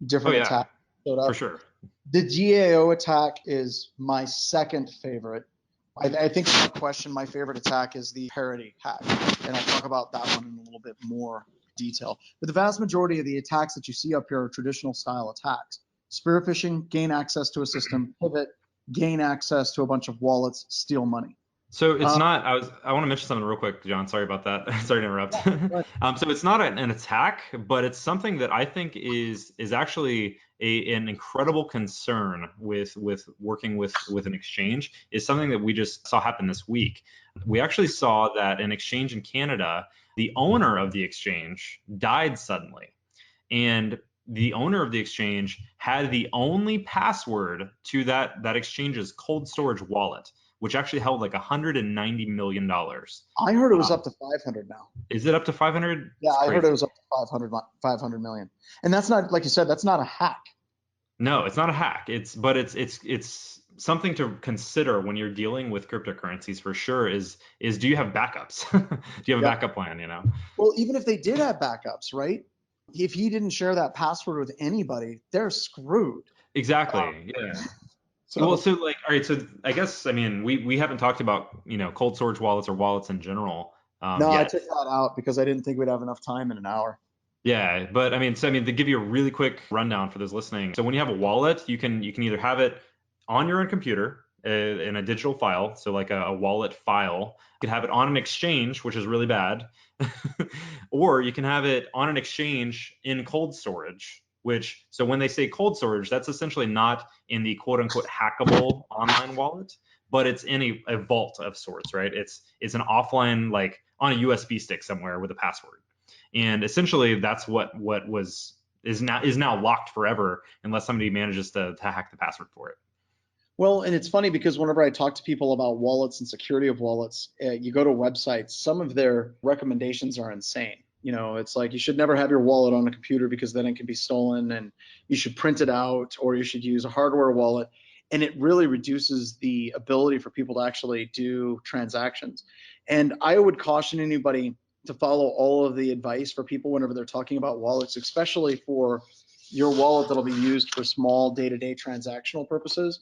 different attacks showed up. For sure. The GAO attack is my second favorite. I think without question, my favorite attack is the parity hack, and I'll talk about that one in a little bit more detail. But the vast majority of the attacks that you see up here are traditional style attacks. Spear phishing, gain access to a system, pivot, gain access to a bunch of wallets, steal money. So it's not, I want to mention something real quick, John, sorry about that. Sorry to interrupt. So it's not an attack, but it's something that I think is actually an incredible concern with working with an exchange, is something that we just saw happen this week. We actually saw that an exchange in Canada, the owner of the exchange died suddenly. And the owner of the exchange had the only password to that exchange's cold storage wallet, which actually held like $190 million. I heard it was up to 500 now. Is it up to 500? Yeah, I heard it was up to 500 million. And that's not, like you said, that's not a hack. No, it's not a hack. It's something to consider when you're dealing with cryptocurrencies for sure is do you have backups? Do you have a backup plan, you know? Well, even if they did have backups, right? If he didn't share that password with anybody, they're screwed. Exactly. Yeah. So like, all right. So I guess, I mean, we haven't talked about, you know, cold storage wallets or wallets in general. No, yet. I took that out because I didn't think we'd have enough time in an hour. Yeah, but I mean, to give you a really quick rundown for those listening. So when you have a wallet, you can either have it on your own computer in a digital file, so like a wallet file. You can have it on an exchange, which is really bad, or you can have it on an exchange in cold storage. Which, so when they say cold storage, that's essentially not in the quote unquote hackable online wallet, but it's in a vault of sorts, right? It's an offline, like on a USB stick somewhere with a password. And essentially that's what is now locked forever unless somebody manages to hack the password for it. Well, and it's funny because whenever I talk to people about wallets and security of wallets, you go to websites, some of their recommendations are insane. You know, it's like you should never have your wallet on a computer because then it can be stolen, and you should print it out, or you should use a hardware wallet. And it really reduces the ability for people to actually do transactions. And I would caution anybody to follow all of the advice for people whenever they're talking about wallets, especially for your wallet that'll be used for small day-to-day transactional purposes.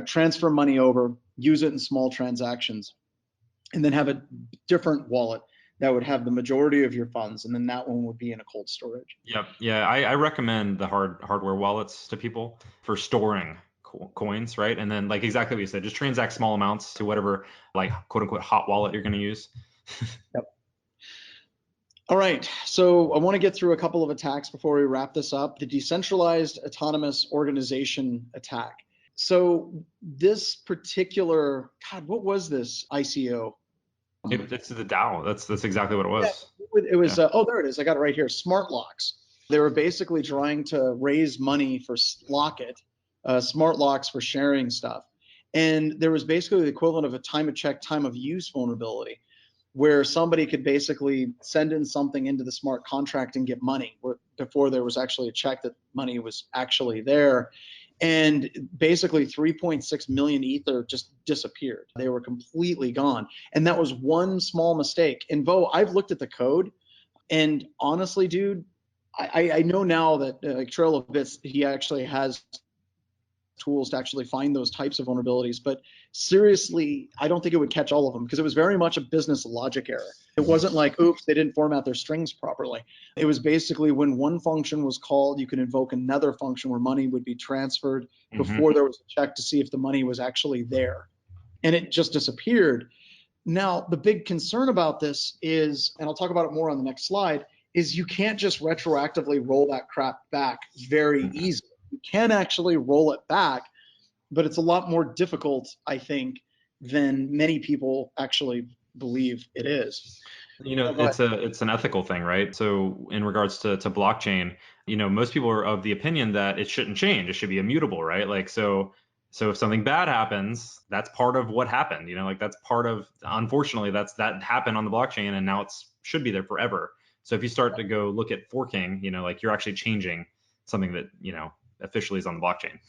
Transfer money over, use it in small transactions, and then have a different wallet that would have the majority of your funds, and then that one would be in a cold storage. Yep. Yeah, I recommend the hardware wallets to people for storing coins, right? And then, like exactly what you said, just transact small amounts to whatever, like, quote unquote hot wallet you're going to use. Yep. All right, so I want to get through a couple of attacks before we wrap this up. The decentralized autonomous organization attack. So this particular, God, what was this ICO? It's the DAO. That's exactly what it was. Yeah, it was. Oh, there it is. I got it right here. Smart locks. They were basically trying to raise money for Locket, smart locks for sharing stuff, and there was basically the equivalent of a time of check, time of use vulnerability, where somebody could basically send in something into the smart contract and get money before there was actually a check that money was actually there. And basically 3.6 million Ether just disappeared. They were completely gone. And that was one small mistake. And Beau, I've looked at the code, and honestly, dude, I know now that like Trail of Bits, he actually has tools to actually find those types of vulnerabilities. But seriously, I don't think it would catch all of them because it was very much a business logic error. It wasn't like, oops, they didn't format their strings properly. It was basically when one function was called, you could invoke another function where money would be transferred before there was a check to see if the money was actually there. And it just disappeared. Now, the big concern about this is, and I'll talk about it more on the next slide, is you can't just retroactively roll that crap back very easily. You can actually roll it back, but it's a lot more difficult, I think, than many people actually believe it is. You know, it's an ethical thing, right? So in regards to blockchain, you know, most people are of the opinion that it shouldn't change. It should be immutable, right? Like, so if something bad happens, that's part of what happened, you know, like that's part of, unfortunately, that happened on the blockchain, and now should be there forever. So if you start to go look at forking, you know, like you're actually changing something that, you know, officially is on the blockchain.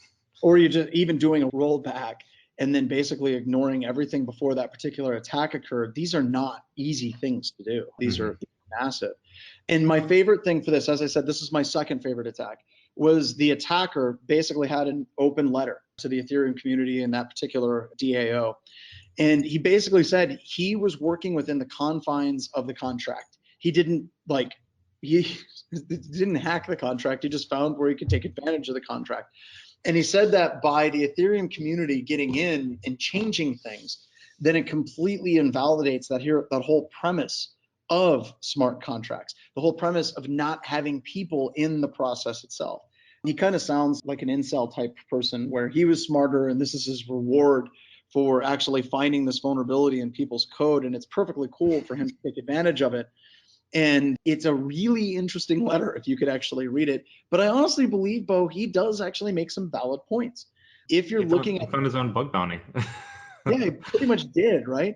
Or you're just even doing a rollback. and then basically ignoring everything before that particular attack occurred, these are not easy things to do. These are massive. And my favorite thing for this, as I said, this is my second favorite attack, was the attacker basically had an open letter to the Ethereum community and that particular DAO. And he basically said he was working within the confines of the contract. He didn't hack the contract. He just found where he could take advantage of the contract. And he said that by the Ethereum community getting in and changing things, then it completely invalidates that whole premise of smart contracts, the whole premise of not having people in the process itself. He kind of sounds like an incel type person where he was smarter and this is his reward for actually finding this vulnerability in people's code. And it's perfectly cool for him to take advantage of it. And it's a really interesting letter if you could actually read it. But I honestly believe, Beau, he does actually make some valid points. If you're looking at found his own bug bounty. Yeah, he pretty much did, right?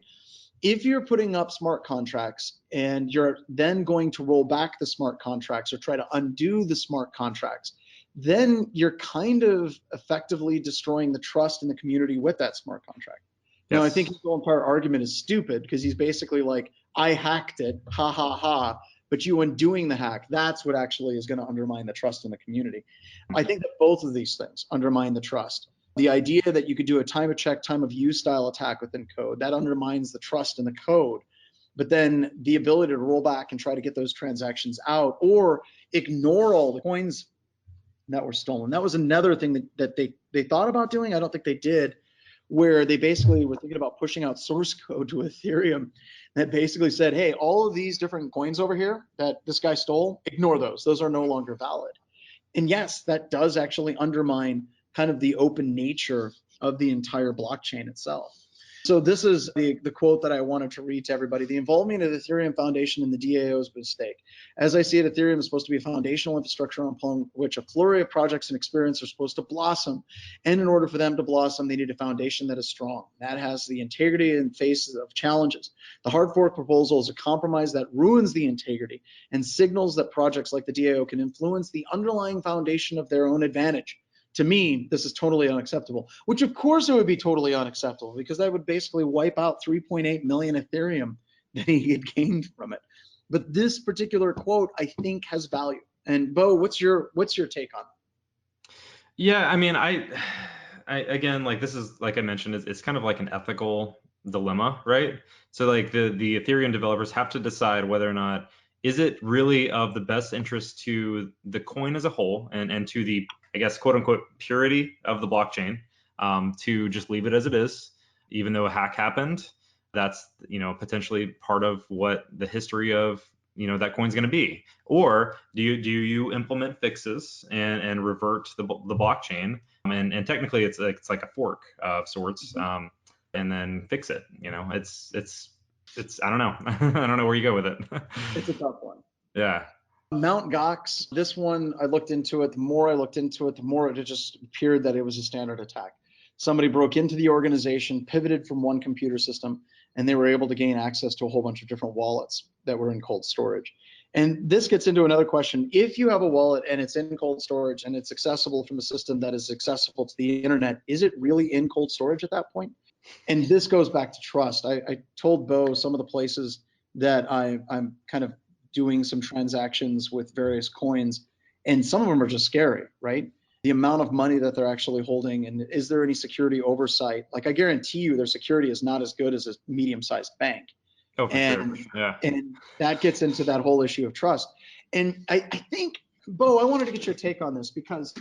If you're putting up smart contracts and you're then going to roll back the smart contracts or try to undo the smart contracts, then you're kind of effectively destroying the trust in the community with that smart contract. Yes. Now, I think his whole entire argument is stupid because he's basically like, I hacked it, ha, ha, ha, but you undoing the hack, that's what actually is going to undermine the trust in the community. I think that both of these things undermine the trust. The idea that you could do a time of check, time of use style attack within code, that undermines the trust in the code. But then the ability to roll back and try to get those transactions out or ignore all the coins that were stolen. That was another thing that they thought about doing. I don't think they did, where they basically were thinking about pushing out source code to Ethereum that basically said, hey, all of these different coins over here that this guy stole, ignore those. Those are no longer valid. And yes, that does actually undermine kind of the open nature of the entire blockchain itself. So this is the quote that I wanted to read to everybody. The involvement of the Ethereum Foundation in the DAO is a mistake. As I see it, Ethereum is supposed to be a foundational infrastructure upon which a flurry of projects and experience are supposed to blossom. And in order for them to blossom, they need a foundation that is strong. That has the integrity in face of challenges. The hard fork proposal is a compromise that ruins the integrity and signals that projects like the DAO can influence the underlying foundation of their own advantage. To me, this is totally unacceptable, which of course it would be totally unacceptable because that would basically wipe out 3.8 million Ethereum that he had gained from it. But this particular quote, I think, has value. And Beau, what's your take on it? Yeah, I mean, I again, like this is, like I mentioned, it's kind of like an ethical dilemma, right? So like the Ethereum developers have to decide whether or not is it really of the best interest to the coin as a whole and to the, I guess, quote unquote, purity of the blockchain, to just leave it as it is, even though a hack happened. That's, potentially part of what the history of, that coin's going to be. Or do you implement fixes and revert the blockchain? And technically it's like a fork of sorts, and then fix it. It's I don't know. I don't know where you go with it. It's a tough one. Yeah. Mount Gox, this one, I looked into it. The more I looked into it, the more it just appeared that it was a standard attack. Somebody broke into the organization, pivoted from one computer system, and they were able to gain access to a whole bunch of different wallets that were in cold storage. And this gets into another question. If you have a wallet and it's in cold storage and it's accessible from a system that is accessible to the internet, is it really in cold storage at that point? And this goes back to trust. I told Beau some of the places that I'm kind of doing some transactions with various coins, and some of them are just scary, right? The amount of money that they're actually holding, and is there any security oversight? Like, I guarantee you their security is not as good as a medium-sized bank. Oh, for sure. Yeah. And that gets into that whole issue of trust. And I think, Beau, I wanted to get your take on this because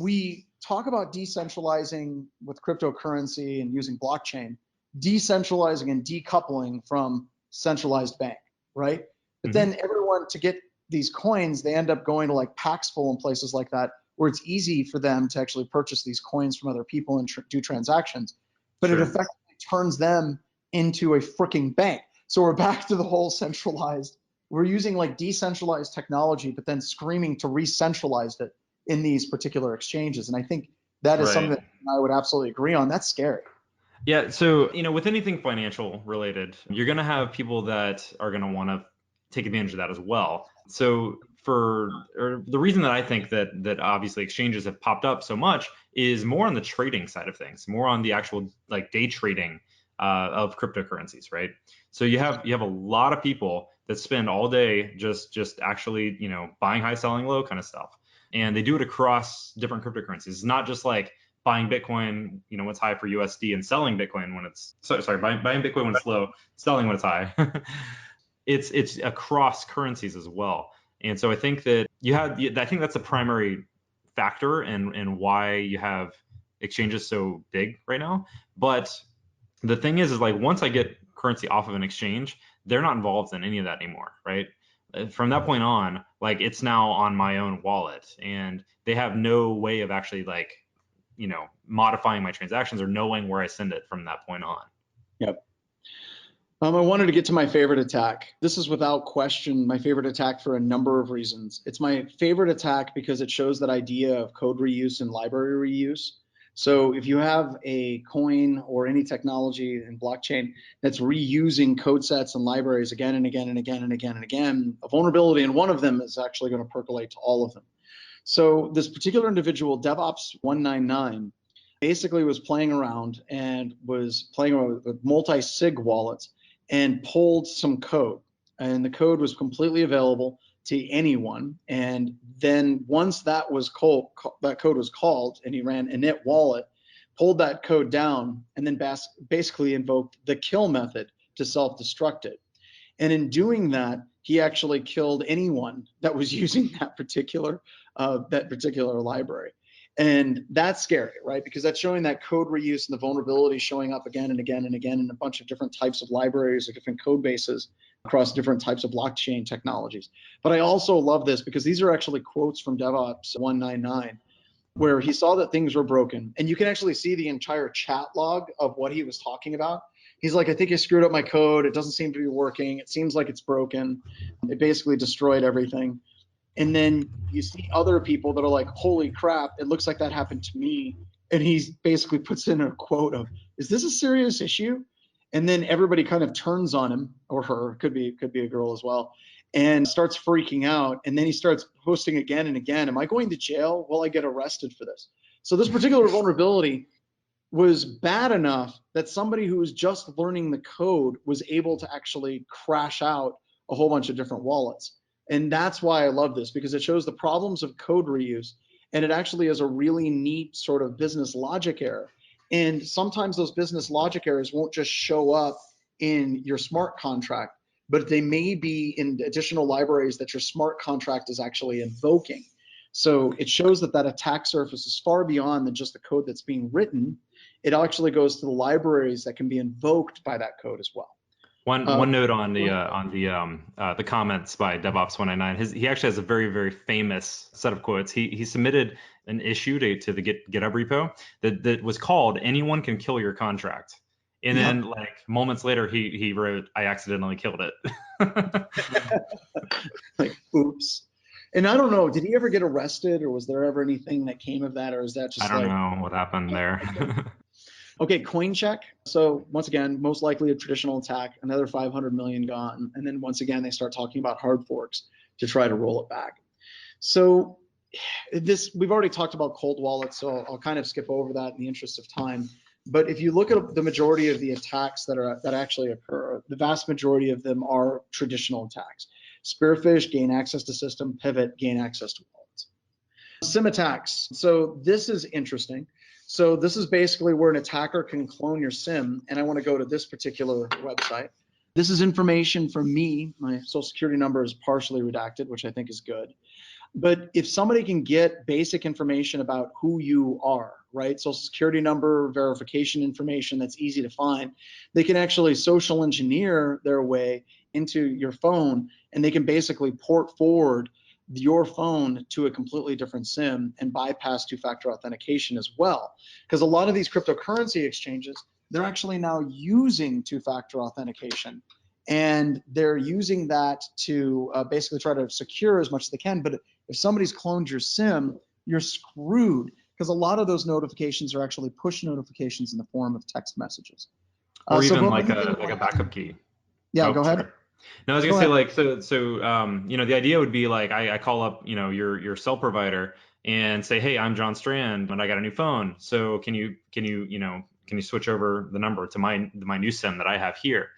we talk about decentralizing with cryptocurrency and using blockchain, decentralizing and decoupling from centralized bank, right? But then everyone, to get these coins, they end up going to like Paxful and places like that, where it's easy for them to actually purchase these coins from other people and do transactions. But it effectively turns them into a freaking bank. So we're back to the whole centralized. We're using like decentralized technology, but then screaming to re-centralize it in these particular exchanges. And I think that is something that I would absolutely agree on. That's scary. Yeah. So, with anything financial related, you're going to have people that are going to want to take advantage of that as well. So or the reason that I think that obviously exchanges have popped up so much is more on the trading side of things, more on the actual like day trading of cryptocurrencies, right? So you have a lot of people that spend all day just actually, buying high, selling low kind of stuff, and they do it across different cryptocurrencies. It's not just like buying Bitcoin, when it's high for USD, and selling Bitcoin when it's buying Bitcoin when it's low, selling when it's high. It's across currencies as well. And so I think that I think that's the primary factor and why you have exchanges so big right now. But the thing is like once I get currency off of an exchange, they're not involved in any of that anymore, right? From that point on, like it's now on my own wallet, and they have no way of actually like, modifying my transactions or knowing where I send it from that point on. Yep. I wanted to get to my favorite attack. This is without question my favorite attack for a number of reasons. It's my favorite attack because it shows that idea of code reuse and library reuse. So if you have a coin or any technology in blockchain that's reusing code sets and libraries again and again and again and again and again, a vulnerability in one of them is actually going to percolate to all of them. So this particular individual, DevOps 199, basically was playing around with multi-sig wallets and pulled some code, and the code was completely available to anyone. And then once that code was called, and he ran init wallet, pulled that code down, and then basically invoked the kill method to self-destruct it. And in doing that, he actually killed anyone that was using that particular library. And that's scary, right? Because that's showing that code reuse and the vulnerability showing up again and again and again in a bunch of different types of libraries or different code bases across different types of blockchain technologies. But I also love this because these are actually quotes from DevOps 199, where he saw that things were broken. And you can actually see the entire chat log of what he was talking about. He's like, I think I screwed up my code. It doesn't seem to be working. It seems like it's broken. It basically destroyed everything. And then you see other people that are like, holy crap, it looks like that happened to me. And he basically puts in a quote of, is this a serious issue? And then everybody kind of turns on him, or her, could be a girl as well, and starts freaking out. And then he starts posting again and again, am I going to jail? Will I get arrested for this? So this particular vulnerability was bad enough that somebody who was just learning the code was able to actually crash out a whole bunch of different wallets. And that's why I love this, because it shows the problems of code reuse, and it actually is a really neat sort of business logic error. And sometimes those business logic errors won't just show up in your smart contract, but they may be in additional libraries that your smart contract is actually invoking. So it shows that attack surface is far beyond than just the code that's being written. It actually goes to the libraries that can be invoked by that code as well. One note on the comments by DevOps 199. He actually has a very, very famous set of quotes. He submitted an issue to the GitHub repo that was called "Anyone Can Kill Your Contract," and then like moments later he wrote, "I accidentally killed it." Like, oops. And I don't know, did he ever get arrested, or was there ever anything that came of that, or is that just? I don't know what happened there. Okay, Coincheck. So once again, most likely a traditional attack, another 500 million gone. And then once again, they start talking about hard forks to try to roll it back. So we've already talked about cold wallets, so I'll kind of skip over that in the interest of time. But if you look at the majority of the attacks that actually occur, the vast majority of them are traditional attacks. Spearfish, gain access to system. Pivot, gain access to wallets. SIM attacks. So this is interesting. So this is basically where an attacker can clone your SIM, and I want to go to this particular website. This is information from me. My social security number is partially redacted, which I think is good. But if somebody can get basic information about who you are, right? Social security number, verification information that's easy to find, they can actually social engineer their way into your phone, and they can basically port forward your phone to a completely different SIM and bypass two-factor authentication as well. Because a lot of these cryptocurrency exchanges, they're actually now using two-factor authentication, and they're using that to basically try to secure as much as they can. But if somebody's cloned your SIM, you're screwed, because a lot of those notifications are actually push notifications in the form of text messages. Or even like a backup key. Yeah, go ahead. No, I was gonna say like the idea would be like I call up your cell provider and say, hey, I'm John Strand and I got a new phone. So can you switch over the number to my new SIM that I have here?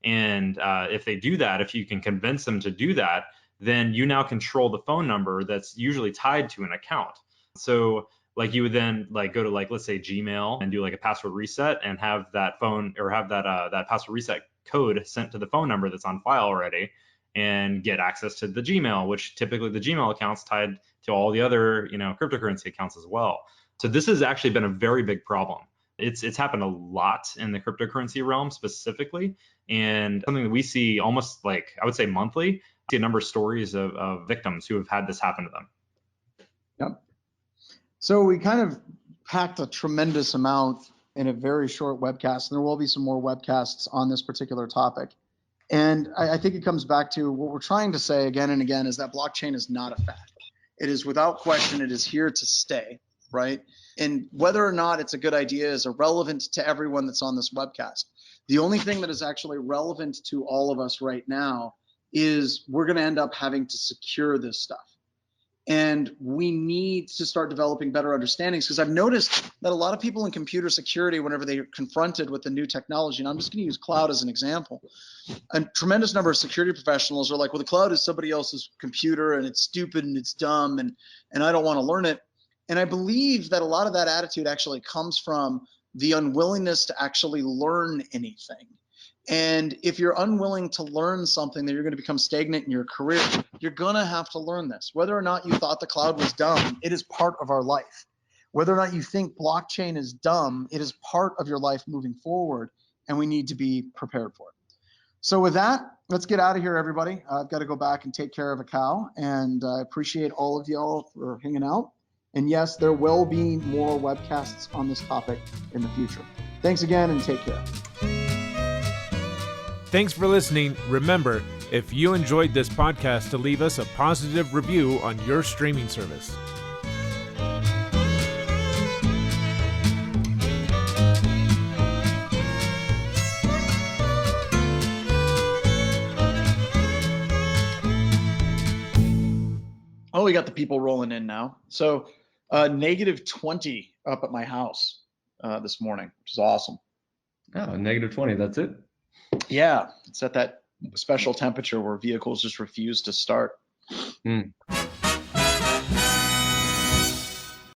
And if they do that, if you can convince them to do that, then you now control the phone number that's usually tied to an account. So like you would then like go to like, let's say Gmail and do like a password reset and have that phone or have that password reset code sent to the phone number that's on file already and get access to the Gmail, which typically the Gmail account's tied to all the other, cryptocurrency accounts as well. So this has actually been a very big problem. It's happened a lot in the cryptocurrency realm specifically, and something that we see almost like, I would say monthly. I see a number of stories of victims who have had this happen to them. Yep. So we kind of packed a tremendous amount in a very short webcast, and there will be some more webcasts on this particular topic. And I think it comes back to what we're trying to say again and again is that blockchain is not a fad. It is without question, it is here to stay, right? And whether or not it's a good idea is irrelevant to everyone that's on this webcast. The only thing that is actually relevant to all of us right now is we're going to end up having to secure this stuff. And we need to start developing better understandings, because I've noticed that a lot of people in computer security, whenever they're confronted with the new technology, and I'm just going to use cloud as an example, a tremendous number of security professionals are like, well, the cloud is somebody else's computer and it's stupid and it's dumb and I don't want to learn it. And I believe that a lot of that attitude actually comes from the unwillingness to actually learn anything. And if you're unwilling to learn something that you're going to become stagnant in your career, you're going to have to learn this. Whether or not you thought the cloud was dumb, it is part of our life. Whether or not you think blockchain is dumb, it is part of your life moving forward, and we need to be prepared for it. So with that, let's get out of here, everybody. I've got to go back and take care of a cow, and I appreciate all of y'all for hanging out. And yes, there will be more webcasts on this topic in the future. Thanks again, and take care. Thanks for listening. Remember, if you enjoyed this podcast, to leave us a positive review on your streaming service. Oh, we got the people rolling in now. So -20 up at my house this morning, which is awesome. Oh, -20, that's it? Yeah, it's at that special temperature where vehicles just refuse to start.